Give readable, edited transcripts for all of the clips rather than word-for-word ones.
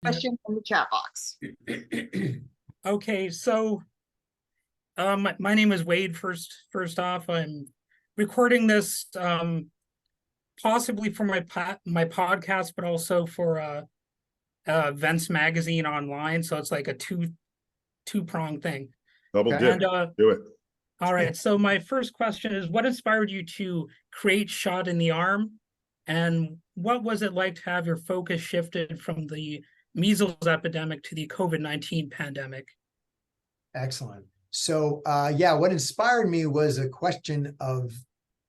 question from the chat box. Okay, so my name is Wade. First off, I'm recording this possibly for my podcast, but also for Events Magazine online. So it's like a two-pronged thing. Double dip. Do it. All right. So my first question is, what inspired you to create Shot in the Arm? And what was it like to have your focus shifted from the measles epidemic to the COVID-19 pandemic? Excellent. So yeah, what inspired me was a question of,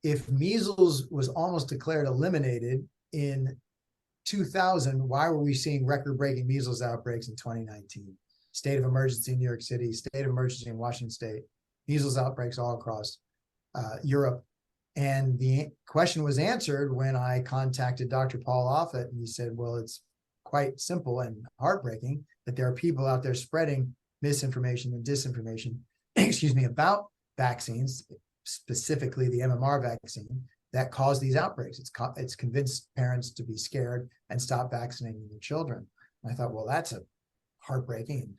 if measles was almost declared eliminated in 2000, why were we seeing record-breaking measles outbreaks in 2019? State of emergency in New York City, state of emergency in Washington State, measles outbreaks all across Europe. And the question was answered when I contacted Dr. Paul Offit, and he said, well, it's quite simple and heartbreaking that there are people out there spreading misinformation and disinformation, excuse me, about vaccines, specifically the MMR vaccine, that cause these outbreaks. It's convinced parents to be scared and stop vaccinating their children. And I thought, well, that's a heartbreaking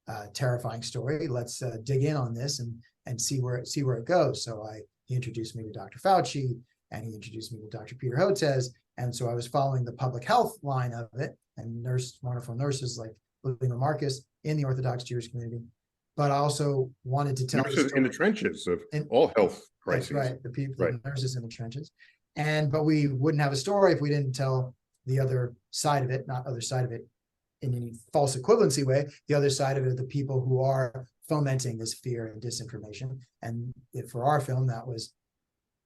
and terrifying story. Let's dig in on this and see where it goes. So he introduced me to Dr. Fauci, and he introduced me to Dr. Peter Hotez. And so I was following the public health line of it, and wonderful nurses like Lima Marcus in the Orthodox Jewish community. But I also wanted to tell nurses in the trenches of all health crises. That's right, the people, the nurses in the trenches. But we wouldn't have a story if we didn't tell the other side of it, not other side of it in any false equivalency way, the other side of it, the people who are fomenting this fear and disinformation. And for our film, that was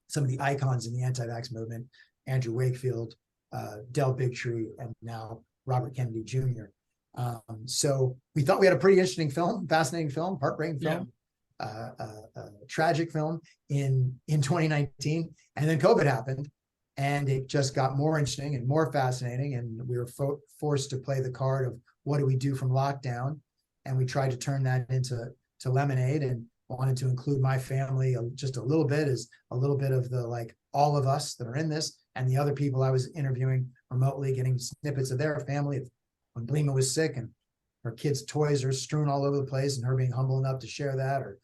some of the icons in the anti-vax movement, Andrew Wakefield, Del Bigtree, and now Robert Kennedy Jr. So we thought we had a pretty interesting film, fascinating film, heartbreaking film, tragic film in 2019. And then COVID happened, and it just got more interesting and more fascinating. And we were forced to play the card of, what do we do from lockdown? And we tried to turn that into lemonade, and wanted to include my family just a little bit, as a little bit of the, like, all of us that are in this, and the other people I was interviewing remotely, getting snippets of their family. When Blima was sick and her kids' toys are strewn all over the place, and her being humble enough to share that, or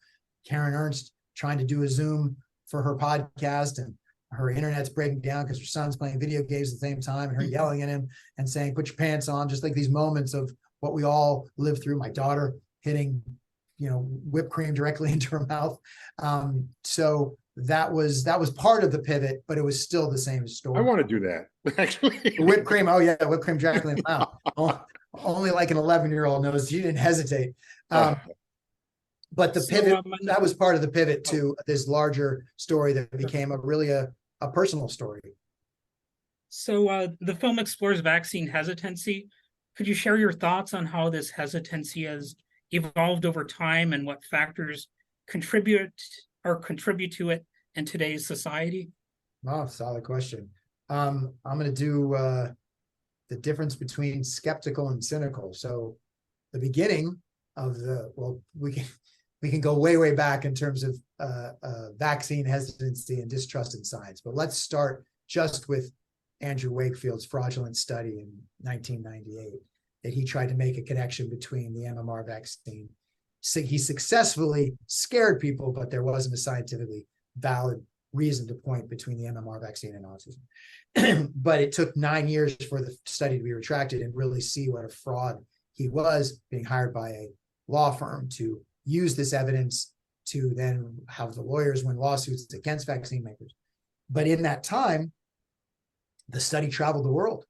Karen Ernst trying to do a Zoom for her podcast, and her internet's breaking down because her son's playing video games at the same time, and her yelling at him and saying, put your pants on, just like these moments of what we all live through. My daughter hitting, whipped cream directly into her mouth. So that was part of the pivot, but it was still the same story. I want to do that, actually. Whipped cream, oh yeah, whipped cream directly in the mouth. Only like an 11-year-old knows. She didn't hesitate. But the pivot, that was part of the pivot to this larger story that became a personal story. So the film explores vaccine hesitancy. Could you share your thoughts on how this hesitancy has evolved over time, and what factors contribute to it in today's society? Oh, solid question. I'm going to do the difference between skeptical and cynical. So the beginning of we can go way back in terms of vaccine hesitancy and distrust in science. But let's start just with Andrew Wakefield's fraudulent study in 1998, that he tried to make a connection between the MMR vaccine. So he successfully scared people, but there wasn't a scientifically valid reason to point between the MMR vaccine and autism. But it took 9 years for the study to be retracted and really see what a fraud he was, being hired by a law firm to use this evidence to then have the lawyers win lawsuits against vaccine makers. But in that time, the study traveled the world.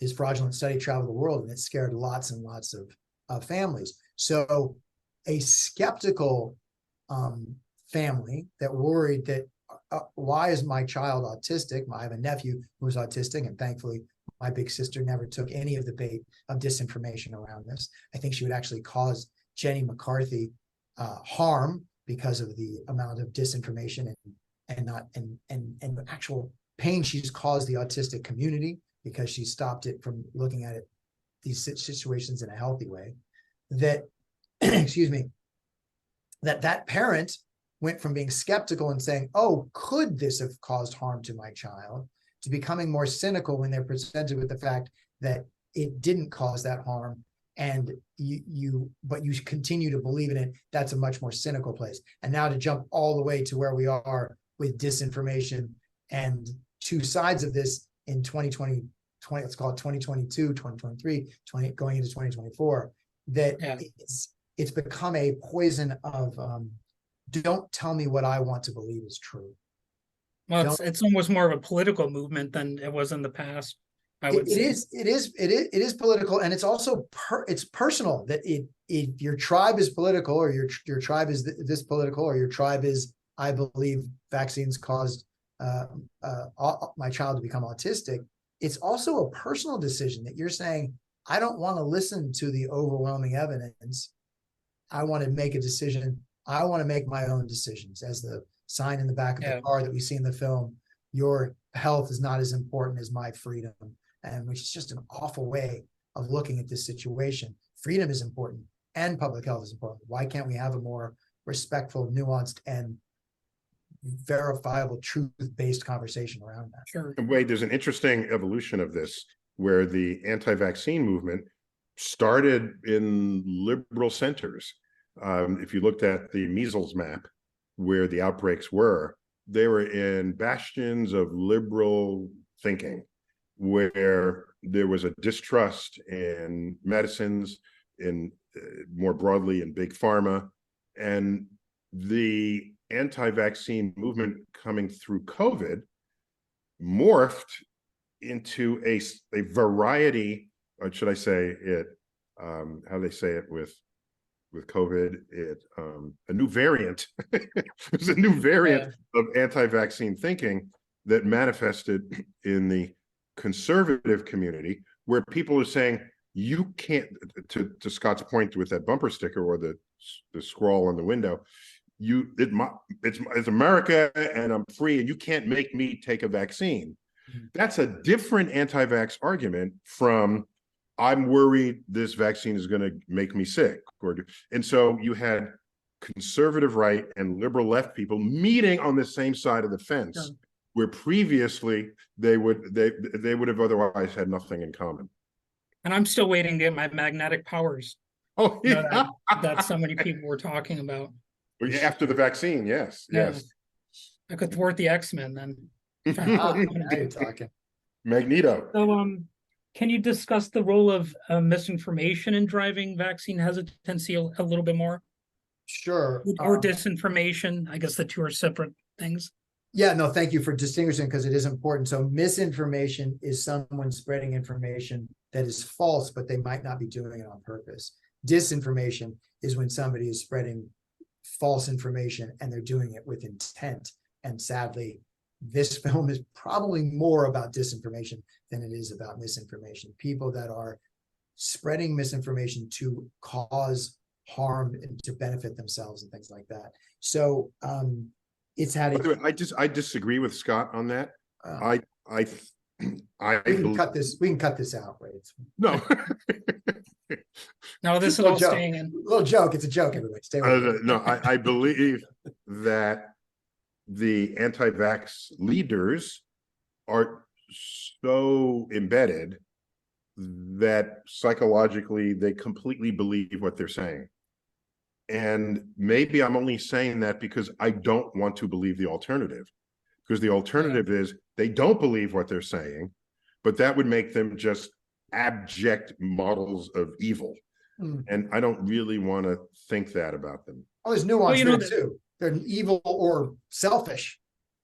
His fraudulent study traveled the world, and it scared lots and lots of families. So a skeptical family that worried that, why is my child autistic? I have a nephew who's autistic, and thankfully my big sister never took any of the bait of disinformation around this. I think she would actually cause Jenny McCarthy harm because of the amount of disinformation and actual pain she's caused the autistic community, because she stopped it from looking at these situations in a healthy way. That excuse me, that parent went from being skeptical and saying, oh, could this have caused harm to my child, to becoming more cynical when they're presented with the fact that it didn't cause that harm, and but you continue to believe in it, that's a much more cynical place. And now to jump all the way to where we are with disinformation and two sides of this in 2020, let's call it 2022, 2023, going into 2024, that it's become a poison of don't tell me what I want to believe is true. Well, it's almost more of a political movement than it was in the past. I would say it is political, and it's also it's personal. That if your tribe is political, or your tribe is this political, or your tribe is, I believe vaccines caused my child to become autistic. It's also a personal decision that you're saying, I don't want to listen to the overwhelming evidence. I want to make a decision. I want to make my own decisions, as the sign in the back of the car that we see in the film. Your health is not as important as my freedom, and which is just an awful way of looking at this situation. Freedom is important and public health is important. Why can't we have a more respectful, nuanced, and verifiable, truth-based conversation around that? Sure. Wade, there's an interesting evolution of this where the anti-vaccine movement started in liberal centers. If you looked at the measles map, where the outbreaks were, they were in bastions of liberal thinking, where there was a distrust in medicines, in more broadly in big pharma, and the anti-vaccine movement coming through COVID morphed into a variety, or should I say it, how do they say it with COVID, a new variant. There's a new variant of anti-vaccine thinking that manifested in the conservative community, where people are saying, you can't, to Scott's point with that bumper sticker or the scroll on the window, it's America and I'm free and you can't make me take a vaccine. That's a different anti-vax argument from, I'm worried this vaccine is going to make me sick. And so you had conservative right and liberal left people meeting on the same side of the fence, where previously they would have otherwise had nothing in common. And I'm still waiting to get my magnetic powers. Oh, yeah. That so many people were talking about. After the vaccine, yes. I could thwart the X-Men then. Now you're talking. Magneto. So, can you discuss the role of misinformation in driving vaccine hesitancy a little bit more? Sure. Or disinformation? I guess the two are separate things. Yeah, no, thank you for distinguishing, because it is important. So misinformation is someone spreading information that is false, but they might not be doing it on purpose. Disinformation is when somebody is spreading false information and they're doing it with intent. And sadly, this film is probably more about disinformation than it is about misinformation. People that are spreading misinformation to cause harm and to benefit themselves and things like that. So it's had I disagree with Scott on that. we can cut this out, right? No. No, this is all staying in. A little joke. It's a joke, everybody. Stay with it. No, I believe that the anti-vax leaders are so embedded that psychologically they completely believe what they're saying. And maybe I'm only saying that because I don't want to believe the alternative, because the alternative is they don't believe what they're saying, but that would make them just abject models of evil. And I don't really want to think that about them. Oh, there's nuance there too. They're evil or selfish,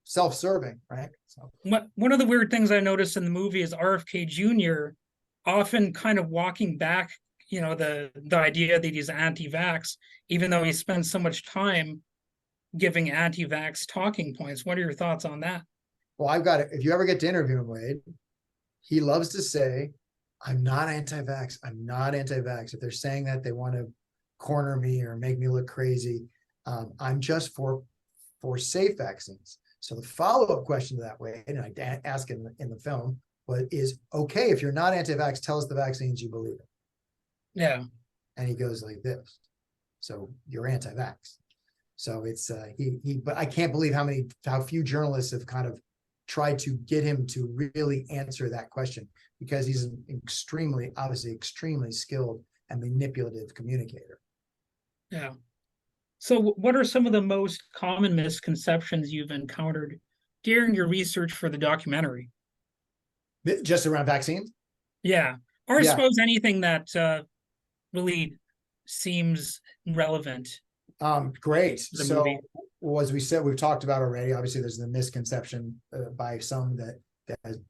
self-serving, right? So one of the weird things I noticed in the movie is RFK Jr. often kind of walking back, the idea that he's anti-vax, even though he spends so much time giving anti-vax talking points. What are your thoughts on that? Well, I've got it. If you ever get to interview him, Wade, he loves to say, I'm not anti-vax. I'm not anti-vax. If they're saying that, they want to corner me or make me look crazy. I'm just for safe vaccines. So the follow-up question to that, Wade, and I ask in the film, but is, okay, if you're not anti-vax, tell us the vaccines you believe in. Yeah. And he goes like this. So you're anti-vax. So it's but I can't believe how few journalists have kind of tried to get him to really answer that question, because he's an extremely skilled and manipulative communicator. Yeah. So what are some of the most common misconceptions you've encountered during your research for the documentary? Just around vaccines? Yeah. Or I Yeah. suppose anything that really seems relevant Great. to the So, movie. well, as we said, we've talked about already, obviously there's the misconception by some that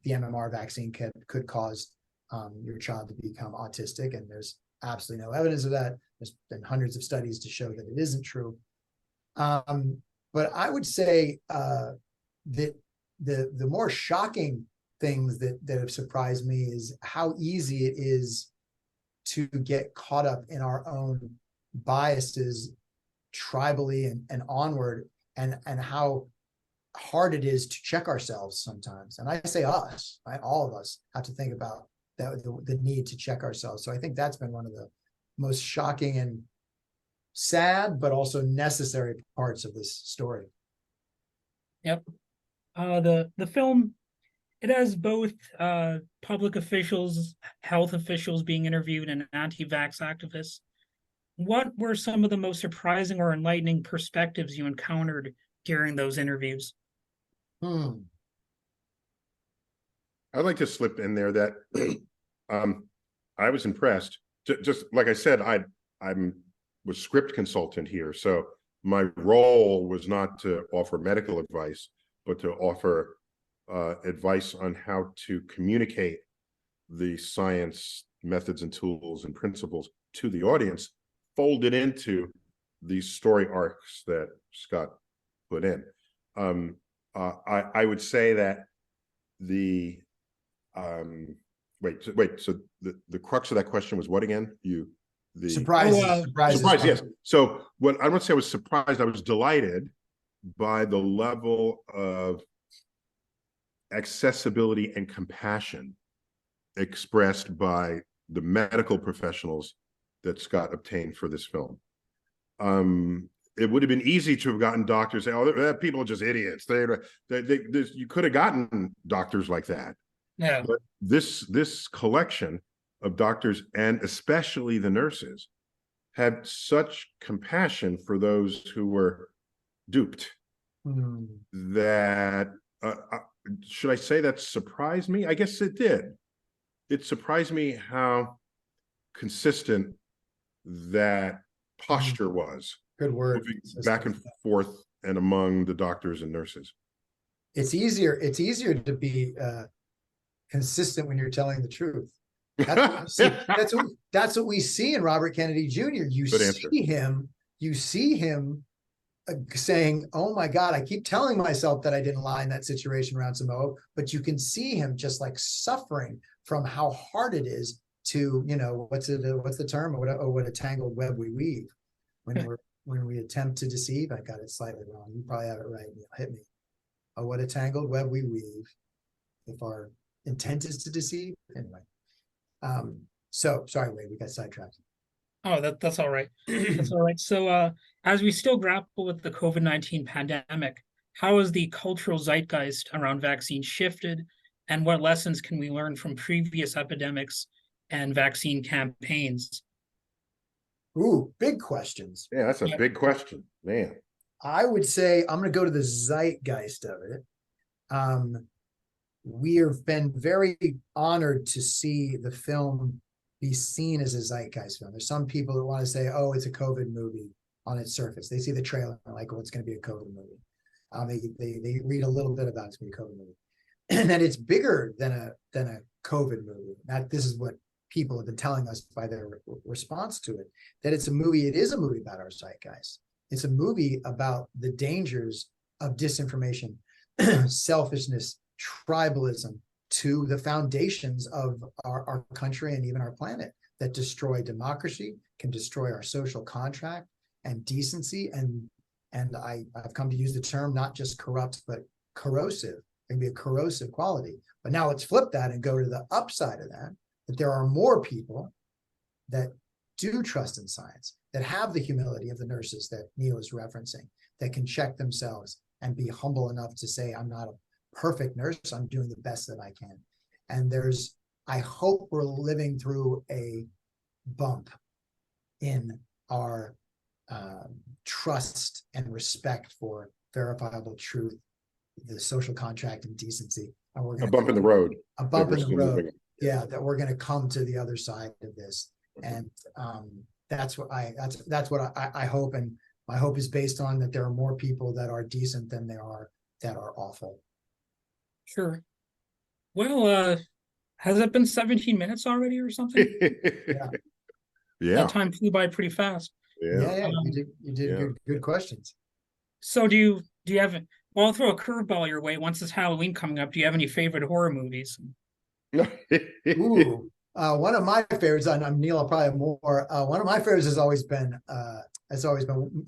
the MMR vaccine could cause your child to become autistic, and there's absolutely no evidence of that. There's been hundreds of studies to show that it isn't true. But I would say that the more shocking things that have surprised me is how easy it is to get caught up in our own biases tribally and onward, and how hard it is to check ourselves sometimes. And I say us, right? All of us have to think about that, the need to check ourselves. So I think that's been one of the most shocking and sad, but also necessary parts of this story. Yep. The film, it has both public officials, health officials being interviewed, and anti-vax activists. What were some of the most surprising or enlightening perspectives you encountered during those interviews? I'd like to slip in there that I was impressed. Just like I said, was script consultant here, so my role was not to offer medical advice, but to offer advice on how to communicate the science methods and tools and principles to the audience, folded into these story arcs that Scott put in. I would say that the so the crux of that question was what again? Surprises. Surprise, yes. So what I wouldn't say I was surprised, I was delighted by the level of accessibility and compassion expressed by the medical professionals that Scott obtained for this film. It would have been easy to have gotten doctors say, "Oh, people are just idiots." You could have gotten doctors like that. Yeah. But this collection of doctors, and especially the nurses, had such compassion for those who were duped that should I say that surprised me? I guess it did. It surprised me how consistent that posture was. Good word. Back and forth and among the doctors and nurses. It's easier to be consistent when you're telling the truth. That's what we see in Robert Kennedy Jr. You see him saying, "Oh my God, I keep telling myself that I didn't lie in that situation around Samoa," but you can see him just like suffering from how hard it is to, what's the term? What a tangled web we weave when we attempt to deceive. I got it slightly wrong. You probably have it right. Hit me. Oh, what a tangled web we weave if our intent is to deceive. Anyway. So sorry, Wade, we got sidetracked. Oh, that's all right. That's all right. So as we still grapple with the COVID-19 pandemic, how has the cultural zeitgeist around vaccines shifted, and what lessons can we learn from previous epidemics and vaccine campaigns? Ooh, big questions. Yeah, that's a big question, man. I would say I'm going to go to the zeitgeist of it. We have been very honored to see the film be seen as a zeitgeist film. There's some people that want to say, "Oh, it's a COVID movie" on its surface. They see the trailer and like, "Oh, it's going to be a COVID movie." They read a little bit about it's going to be a COVID movie, and that it's bigger than a COVID movie. This is what people have been telling us by their response to it. That it's a movie. It is a movie about our zeitgeist. It's a movie about the dangers of disinformation, selfishness, tribalism, to the foundations of our country and even our planet, that destroy democracy, can destroy our social contract and decency. And I've come to use the term not just corrupt, but corrosive. It can be a corrosive quality. But now let's flip that and go to the upside of that there are more people that do trust in science, that have the humility of the nurses that Neil is referencing, that can check themselves and be humble enough to say, "I'm not a perfect nurse, I'm doing the best that I can." And I hope we're living through a bump in our trust and respect for verifiable truth, the social contract and decency. And we're A going bump in the road. a bump we're in the still road. moving. Yeah, that we're going to come to the other side of this. And that's what I hope. And my hope is based on that there are more people that are decent than there are that are awful. Sure. Well, has it been 17 minutes already or something? Yeah. Yeah. That time flew by pretty fast. Yeah, you did yeah. good questions. So do you have, well, I'll throw a curveball your way. Once it's Halloween coming up, do you have any favorite horror movies? Ooh, one of my favorites, and Neil will probably have more. One of my favorites has always been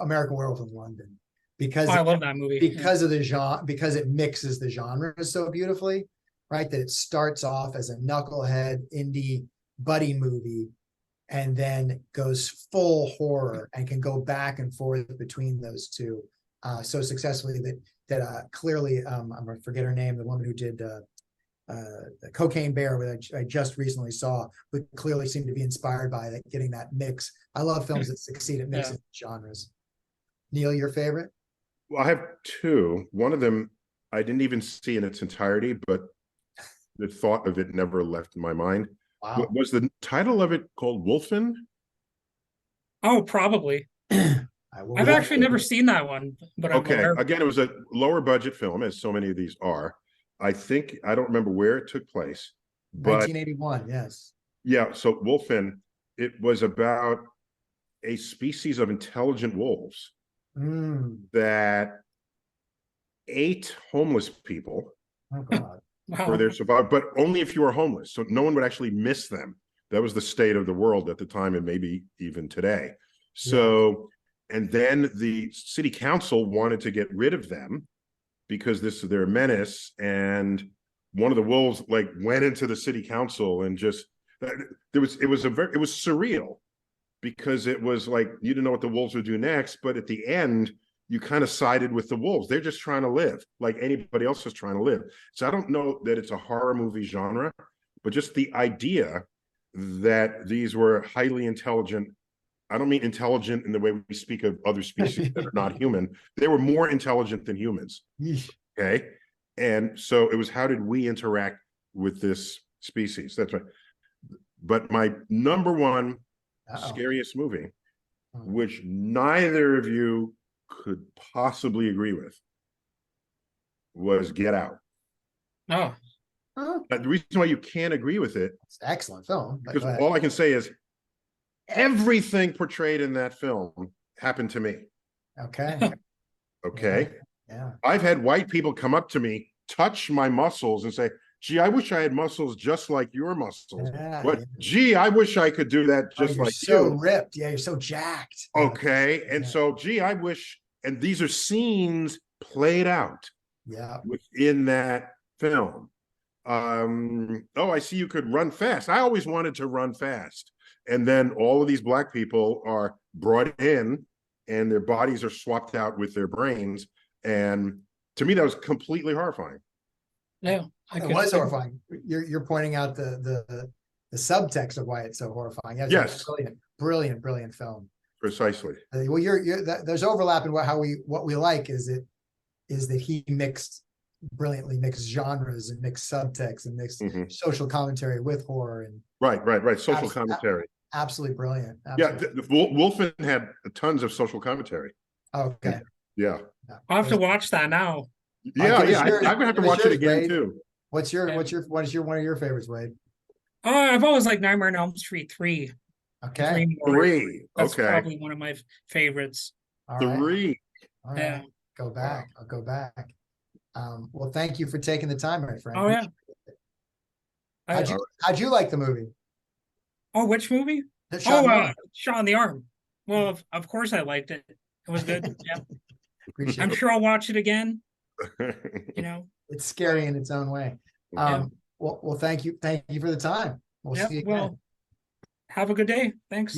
American Werewolf in London, because Oh, I love that movie. because of the genre, because it mixes the genres so beautifully, right? That it starts off as a knucklehead indie buddy movie, and then goes full horror and can go back and forth between those two so successfully that clearly I'm gonna forget her name, the woman who did Cocaine Bear, which I just recently saw, but clearly seemed to be inspired by that, getting that mix. I love films that succeed at mixing genres. Neil, your favorite? Well, I have two. One of them I didn't even see in its entirety, but the thought of it never left my mind. Wow. Was the title of it called Wolfen? Oh, probably. I've actually never seen that one, but I'm Okay. aware. Again, it was a lower budget film, as so many of these are. I think, I don't remember where it took place, but 1981, yes. yeah. So Wolfen, it was about a species of intelligent wolves that ate homeless people Oh God. for their survival, but only if you were homeless. So no one would actually miss them. That was the state of the world at the time, and maybe even today. So, and then the city council wanted to get rid of them because they're a menace. And one of the wolves like went into the city council and just it was surreal, because it was like you didn't know what the wolves would do next, but at the end you kind of sided with the wolves. They're just trying to live like anybody else is trying to live. So I don't know that it's a horror movie genre, but just the idea that these were highly intelligent. I don't mean intelligent in the way we speak of other species that are not human. They were more intelligent than humans. Okay. And so it was, how did we interact with this species? That's right. But my number one scariest movie, which neither of you could possibly agree with, was Get Out. Oh. But the reason why you can't agree with it, it's an excellent film, because all I can say is everything portrayed in that film happened to me. Okay. Okay. Yeah. I've had white people come up to me, touch my muscles and say, gee, I wish I had muscles just like your muscles. But gee, I wish I could do that just like you. You're so ripped. Yeah, you're so jacked. Okay. And so, gee, I wish, and these are scenes played out within that film. Oh, I see you could run fast. I always wanted to run fast. And then all of these black people are brought in and their bodies are swapped out with their brains. And to me, that was completely horrifying. Yeah, it was horrifying. You're pointing out the subtext of why it's so horrifying. Yes, brilliant film. Precisely. Well, there's overlap in what we like is that he brilliantly mixed genres and mixed subtext and mixed social commentary with horror and right. Social commentary. Absolutely brilliant. Absolutely. Yeah, Wolfen had tons of social commentary. Okay. Yeah. I'll have to watch that now. Yeah, I'm gonna have to watch it again too. What is one of your favorites, Wade? Oh, I've always liked Nightmare on Elm Street 3. Okay. Three. That's probably one of my favorites. All right. Three. All right. Yeah. Go back. I'll go back. Well, thank you for taking the time, my friend. Oh yeah. How'd you like the movie? Oh, which movie? Shot in the Arm. Well, of course I liked it. It was good. Yeah. I'm sure I'll watch it again. You know, it's scary in its own way. Well, thank you for the time. We'll see you again. Well, have a good day. Thanks.